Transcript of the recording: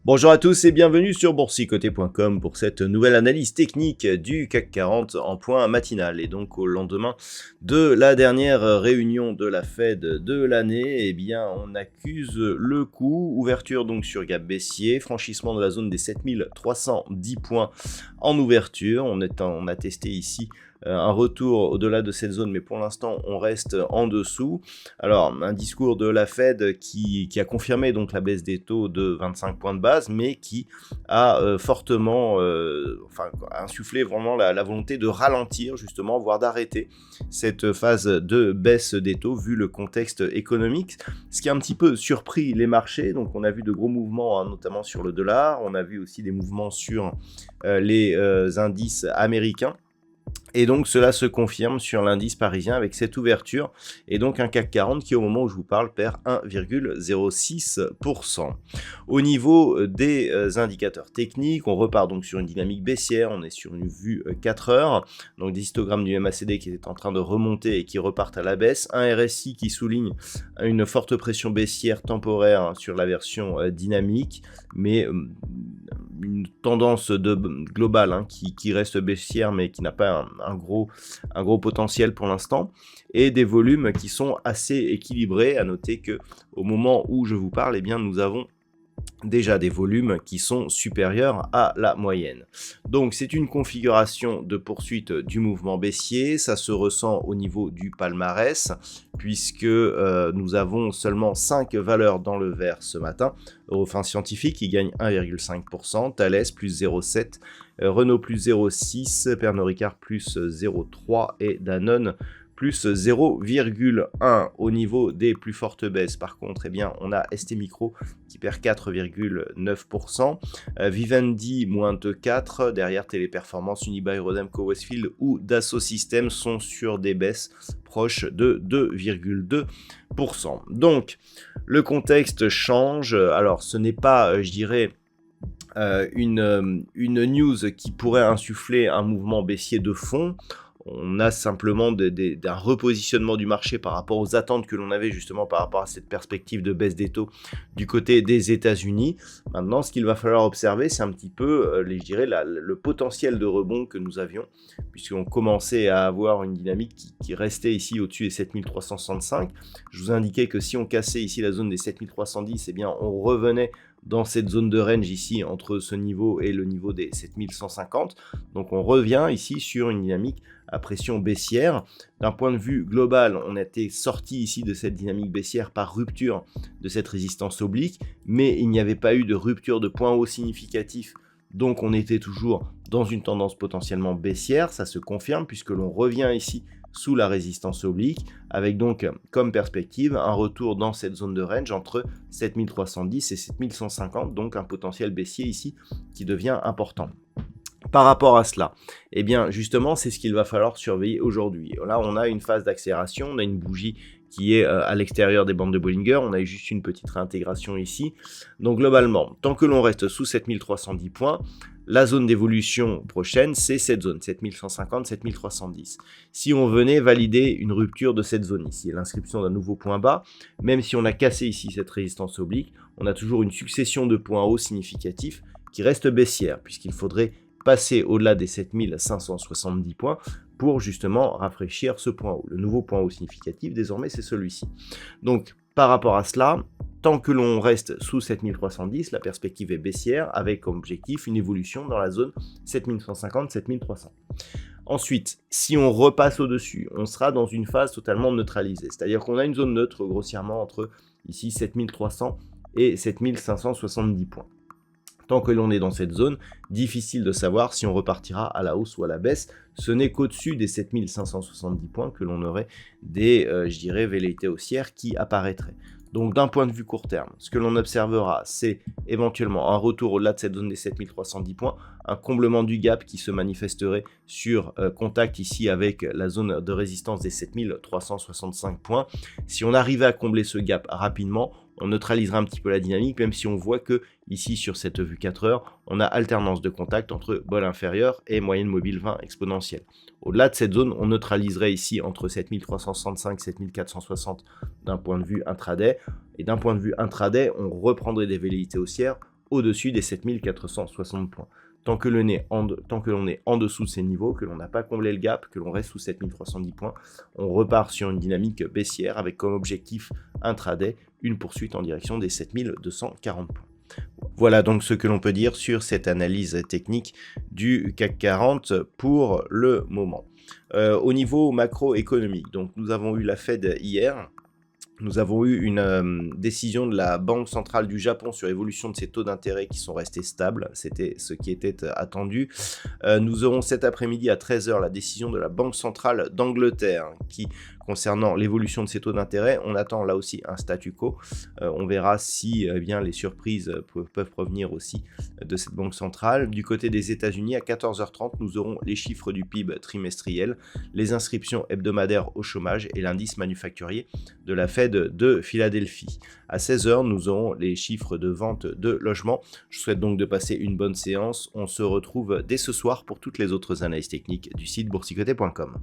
Bonjour à tous et bienvenue sur boursicoté.com pour cette nouvelle analyse technique du CAC 40 en point matinal. Et donc au lendemain de la dernière réunion de la Fed de l'année, eh bien on accuse le coup. Ouverture donc sur gap baissier, franchissement de la zone des 7310 points en ouverture. On a testé ici un retour au-delà de cette zone, mais pour l'instant on reste en dessous. Alors un discours de la Fed qui a confirmé donc la baisse des taux de 25 points de base, mais qui a fortement insufflé vraiment la volonté de ralentir justement, voire d'arrêter cette phase de baisse des taux vu le contexte économique, ce qui a un petit peu surpris les marchés. Donc on a vu de gros mouvements, notamment sur le dollar, on a vu aussi des mouvements sur les indices américains. Et donc cela se confirme sur l'indice parisien avec cette ouverture et donc un CAC 40 qui au moment où je vous parle perd 1,06%. Au niveau des indicateurs techniques, on repart donc sur une dynamique baissière, on est sur une vue 4 heures, donc des histogrammes du MACD qui est en train de remonter et qui repartent à la baisse, un RSI qui souligne une forte pression baissière temporaire sur la version dynamique, mais une tendance globale qui reste baissière mais qui n'a pas un gros potentiel pour l'instant, et des volumes qui sont assez équilibrés. À noter que au moment où je vous parle, eh bien nous avons déjà des volumes qui sont supérieurs à la moyenne. Donc c'est une configuration de poursuite du mouvement baissier, ça se ressent au niveau du palmarès, puisque nous avons seulement 5 valeurs dans le vert ce matin. Eurofins Scientifique qui gagne 1,5%, Thales plus 0,7%, Renault plus 0,6%, Pernod Ricard plus 0,3% et Danone plus 0,1. Au niveau des plus fortes baisses, par contre, eh bien, on a ST Micro qui perd 4,9%, Vivendi moins de 4%, derrière Téléperformance, Unibail, Rodamco, Westfield ou Dassault Systèmes sont sur des baisses proches de 2,2%. Donc, le contexte change. Alors, ce n'est pas, je dirais, une news qui pourrait insuffler un mouvement baissier de fond. On a simplement un repositionnement du marché par rapport aux attentes que l'on avait justement par rapport à cette perspective de baisse des taux du côté des États-Unis. Maintenant, ce qu'il va falloir observer, c'est un petit peu, je dirais, le potentiel de rebond que nous avions, puisqu'on commençait à avoir une dynamique qui restait ici au-dessus des 7365. Je vous indiquais que si on cassait ici la zone des 7310, eh bien, on revenait dans cette zone de range ici entre ce niveau et le niveau des 7150. Donc on revient ici sur une dynamique à pression baissière. D'un point de vue global, on a été sorti ici de cette dynamique baissière par rupture de cette résistance oblique, mais il n'y avait pas eu de rupture de point haut significatif. Donc on était toujours dans une tendance potentiellement baissière, ça se confirme puisque l'on revient ici sous la résistance oblique, avec donc comme perspective un retour dans cette zone de range entre 7310 et 7150, donc un potentiel baissier ici qui devient important. Par rapport à cela, eh bien justement c'est ce qu'il va falloir surveiller aujourd'hui. Là on a une phase d'accélération, on a une bougie qui est à l'extérieur des bandes de Bollinger, on a eu juste une petite réintégration ici. Donc globalement, tant que l'on reste sous 7310 points, la zone d'évolution prochaine, c'est cette zone, 7150, 7310. Si on venait valider une rupture de cette zone ici, l'inscription d'un nouveau point bas, même si on a cassé ici cette résistance oblique, on a toujours une succession de points hauts significatifs qui reste baissière, puisqu'il faudrait passer au-delà des 7570 points pour justement rafraîchir ce point haut. Le nouveau point haut significatif, désormais, c'est celui-ci. Donc, par rapport à cela, tant que l'on reste sous 7310, la perspective est baissière avec comme objectif une évolution dans la zone 7150-7300. Ensuite, si on repasse au-dessus, on sera dans une phase totalement neutralisée. C'est-à-dire qu'on a une zone neutre grossièrement entre ici 7300 et 7570 points. Tant que l'on est dans cette zone, difficile de savoir si on repartira à la hausse ou à la baisse. Ce n'est qu'au-dessus des 7570 points que l'on aurait des, je dirais, velléités haussières qui apparaîtraient. Donc d'un point de vue court terme, ce que l'on observera, c'est éventuellement un retour au-delà de cette zone des 7310 points, un comblement du gap qui se manifesterait sur contact ici avec la zone de résistance des 7365 points. Si on arrivait à combler ce gap rapidement, on neutralisera un petit peu la dynamique, même si on voit que ici sur cette vue 4 heures, on a alternance de contact entre bol inférieur et moyenne mobile 20 exponentielle. Au-delà de cette zone, on neutraliserait ici entre 7365 et 7460 d'un point de vue intraday. Et d'un point de vue intraday, on reprendrait des velléités haussières au-dessus des 7460 points. Tant que l'on est en dessous de ces niveaux, que l'on n'a pas comblé le gap, que l'on reste sous 7310 points, on repart sur une dynamique baissière avec comme objectif intraday une poursuite en direction des 7240 points. Voilà donc ce que l'on peut dire sur cette analyse technique du CAC 40 pour le moment. Au niveau macroéconomique, donc nous avons eu la Fed hier. Nous avons eu une décision de la Banque centrale du Japon sur l'évolution de ses taux d'intérêt qui sont restés stables. C'était ce qui était attendu. Nous aurons cet après-midi à 13 h la décision de la Banque centrale d'Angleterre qui, concernant l'évolution de ces taux d'intérêt, on attend là aussi un statu quo. On verra si bien les surprises peuvent provenir aussi de cette banque centrale. Du côté des États-Unis, à 14 h 30, nous aurons les chiffres du PIB trimestriel, les inscriptions hebdomadaires au chômage et l'indice manufacturier de la Fed de Philadelphie. À 16 h, nous aurons les chiffres de vente de logements. Je souhaite donc de passer une bonne séance. On se retrouve dès ce soir pour toutes les autres analyses techniques du site boursicoté.com.